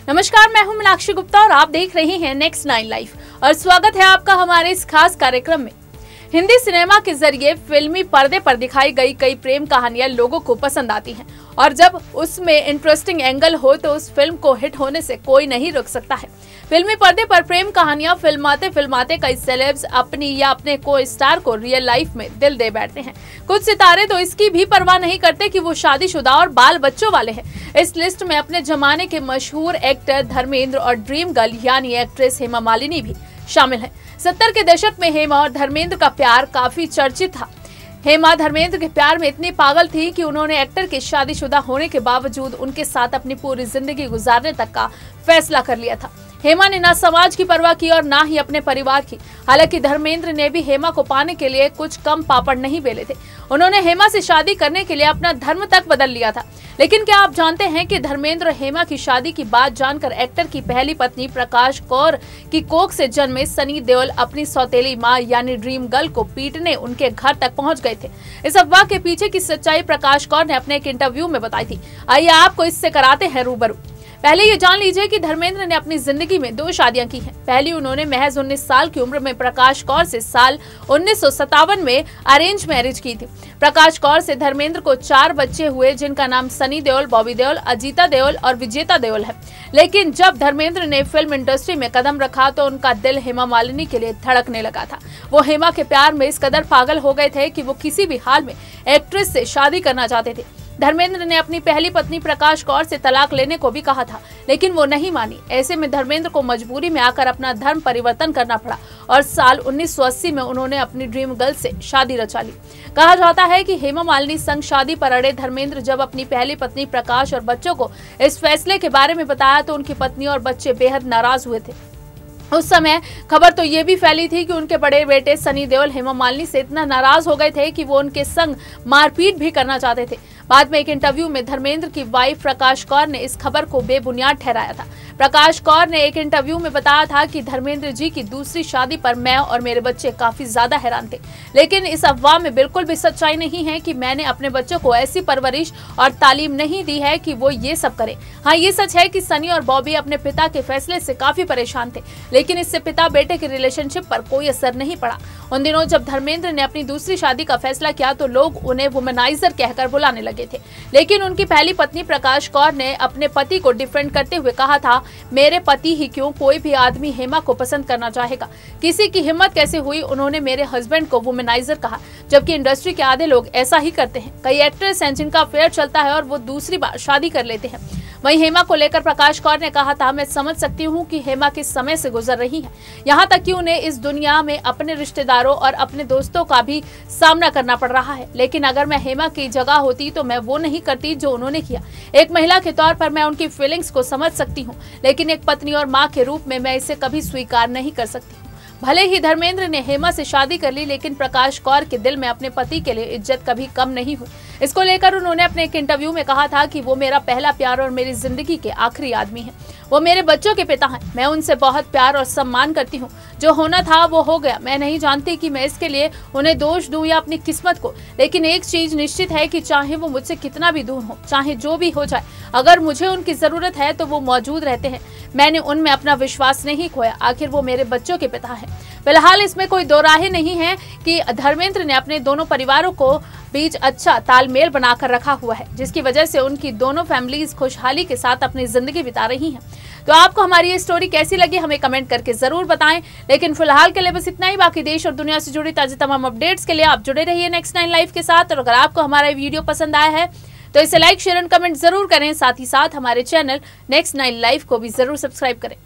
नमस्कार, मैं हूं मीनाक्षी गुप्ता और आप देख रहे हैं नेक्स्ट 9 लाइफ और स्वागत है आपका हमारे इस खास कार्यक्रम में। हिंदी सिनेमा के जरिए फिल्मी पर्दे पर दिखाई गई कई प्रेम कहानियां लोगों को पसंद आती हैं और जब उसमें इंटरेस्टिंग एंगल हो तो उस फिल्म को हिट होने से कोई नहीं रोक सकता है। फिल्मी पर्दे पर प्रेम कहानियां फिल्माते कई सेलेब्स अपनी या अपने को स्टार को रियल लाइफ में दिल दे बैठते हैं। कुछ सितारे तो इसकी भी परवाह नहीं करते कि वो शादीशुदा और बाल बच्चों वाले हैं। इस लिस्ट में अपने जमाने के मशहूर एक्टर धर्मेंद्र और ड्रीम गर्ल यानी एक्ट्रेस हेमा मालिनी भी शामिल है। 70 के दशक में हेमा और धर्मेंद्र का प्यार काफी चर्चित था। हेमा धर्मेंद्र के प्यार में इतनी पागल थी कि उन्होंने एक्टर के शादीशुदा होने के बावजूद उनके साथ अपनी पूरी जिंदगी गुजारने तक का फैसला कर लिया था। हेमा ने ना समाज की परवाह की और ना ही अपने परिवार की। हालांकि धर्मेंद्र ने भी हेमा को पाने के लिए कुछ कम पापड़ नहीं बेले थे। उन्होंने हेमा से शादी करने के लिए अपना धर्म तक बदल लिया था। लेकिन क्या आप जानते हैं कि धर्मेंद्र और हेमा की शादी की बात जानकर एक्टर की पहली पत्नी प्रकाश कौर की कोख से जन्मे सनी देओल अपनी सौतेली मां यानी ड्रीम गर्ल को पीटने उनके घर तक पहुंच गए थे। इस अफवाह के पीछे की सच्चाई प्रकाश कौर ने अपने एक इंटरव्यू में बताई थी। आइए आपको इससे कराते हैं रूबरू। पहले ये जान लीजिए कि धर्मेंद्र ने अपनी जिंदगी में 2 शादियां की हैं। पहली उन्होंने महज 19 साल की उम्र में प्रकाश कौर से साल 1957 में अरेंज मैरिज की थी। प्रकाश कौर से धर्मेंद्र को 4 बच्चे हुए जिनका नाम सनी देओल, बॉबी देओल, अजीता देओल और विजेता देओल है। लेकिन जब धर्मेंद्र ने फिल्म इंडस्ट्री में कदम रखा तो उनका दिल हेमा मालिनी के लिए धड़कने लगा था। वो हेमा के प्यार में इस कदर पागल हो गए थे कि वो किसी भी हाल में एक्ट्रेस से शादी करना चाहते थे। धर्मेंद्र ने अपनी पहली पत्नी प्रकाश कौर से तलाक लेने को भी कहा था, लेकिन वो नहीं मानी। ऐसे में धर्मेंद्र को मजबूरी में आकर अपना धर्म परिवर्तन करना पड़ा और साल 1980 में उन्होंने अपनी ड्रीम गर्ल से शादी रचा ली। कहा जाता है कि हेमा मालिनी संग शादी पर अड़े धर्मेंद्र जब अपनी पहली पत्नी प्रकाश और बच्चों को इस फैसले के बारे में बताया तो उनकी पत्नी और बच्चे बेहद नाराज हुए थे। उस समय खबर तो ये भी फैली थी कि उनके बड़े बेटे सनी देओल हेमा मालिनी से इतना नाराज हो गए थे कि वो उनके संग मारपीट भी करना चाहते थे। बाद में एक इंटरव्यू में धर्मेंद्र की वाइफ प्रकाश कौर ने इस खबर को बेबुनियाद ठहराया था। प्रकाश कौर ने एक इंटरव्यू में बताया था कि धर्मेंद्र जी की दूसरी शादी पर मैं और मेरे बच्चे काफी ज्यादा हैरान थे, लेकिन इस अफवाह में बिल्कुल भी सच्चाई नहीं है कि मैंने अपने बच्चों को ऐसी परवरिश और तालीम नहीं दी है कि वो ये सब करें। हाँ, ये सच है कि सनी और बॉबी अपने पिता के फैसले से काफी परेशान थे, लेकिन इससे पिता बेटे के रिलेशनशिप पर कोई असर नहीं पड़ा। उन दिनों जब धर्मेंद्र ने अपनी दूसरी शादी का फैसला किया तो लोग उन्हें वुमेनाइजर कहकर बुलाने लगे थे, लेकिन उनकी पहली पत्नी प्रकाश कौर ने अपने पति को डिफेंड करते हुए कहा था, मेरे पति ही क्यों, कोई भी आदमी हेमा को पसंद करना चाहेगा। किसी की हिम्मत कैसे हुई, उन्होंने मेरे हस्बैंड को वुमेनाइजर कहा, जबकि इंडस्ट्री के आधे लोग ऐसा ही करते हैं। कई एक्ट्रेस हैं जिनका अफेयर चलता है और वो दूसरी बार शादी कर लेते हैं। वहीं हेमा को लेकर प्रकाश कौर ने कहा था, मैं समझ सकती हूँ कि हेमा किस समय से गुजर रही है, यहाँ तक कि उन्हें इस दुनिया में अपने रिश्तेदारों और अपने दोस्तों का भी सामना करना पड़ रहा है। लेकिन अगर मैं हेमा की जगह होती तो मैं वो नहीं करती जो उन्होंने किया। एक महिला के तौर पर मैं उनकी फीलिंग्स को समझ सकती हूँ, लेकिन एक पत्नी और माँ के रूप में मैं इसे कभी स्वीकार नहीं कर सकती। भले ही धर्मेंद्र ने हेमा से शादी कर ली, लेकिन प्रकाश कौर के दिल में अपने पति के लिए इज्जत कभी कम नहीं हुई। इसको लेकर उन्होंने अपने एक इंटरव्यू में कहा था कि वो मेरा पहला प्यार और मेरी जिंदगी के आखिरी आदमी हैं। वो मेरे बच्चों के पिता हैं। मैं उनसे बहुत प्यार और सम्मान करती हूँ। जो होना था वो हो गया। मैं नहीं जानती कि मैं इसके लिए उन्हें दोष दूं या अपनी किस्मत को, लेकिन एक चीज निश्चित है कि चाहे वो मुझसे कितना भी दूर हो, चाहे जो भी हो जाए, अगर मुझे उनकी जरूरत है तो वो मौजूद रहते हैं। मैंने उनमें अपना विश्वास नहीं खोया। आखिर वो मेरे बच्चों के पिता हैं। फिलहाल इसमें कोई दो राहें नहीं है कि धर्मेंद्र ने अपने दोनों परिवारों को बीच अच्छा तालमेल बनाकर रखा हुआ है, जिसकी वजह से उनकी दोनों फैमिलीज खुशहाली के साथ अपनी जिंदगी बिता रही हैं। तो आपको हमारी ये स्टोरी कैसी लगी हमें कमेंट करके जरूर बताएं। लेकिन फिलहाल के लिए बस इतना ही। बाकी देश और दुनिया से जुड़ी ताजा तमाम अपडेट्स के लिए आप जुड़े रहिए नेक्स्ट 9 लाइफ के साथ। और अगर आपको हमारा वीडियो पसंद आया है तो इसे लाइक, शेयर एंड कमेंट जरूर करें। साथ ही साथ हमारे चैनल नेक्स्ट 9 लाइफ को भी जरूर सब्सक्राइब करें।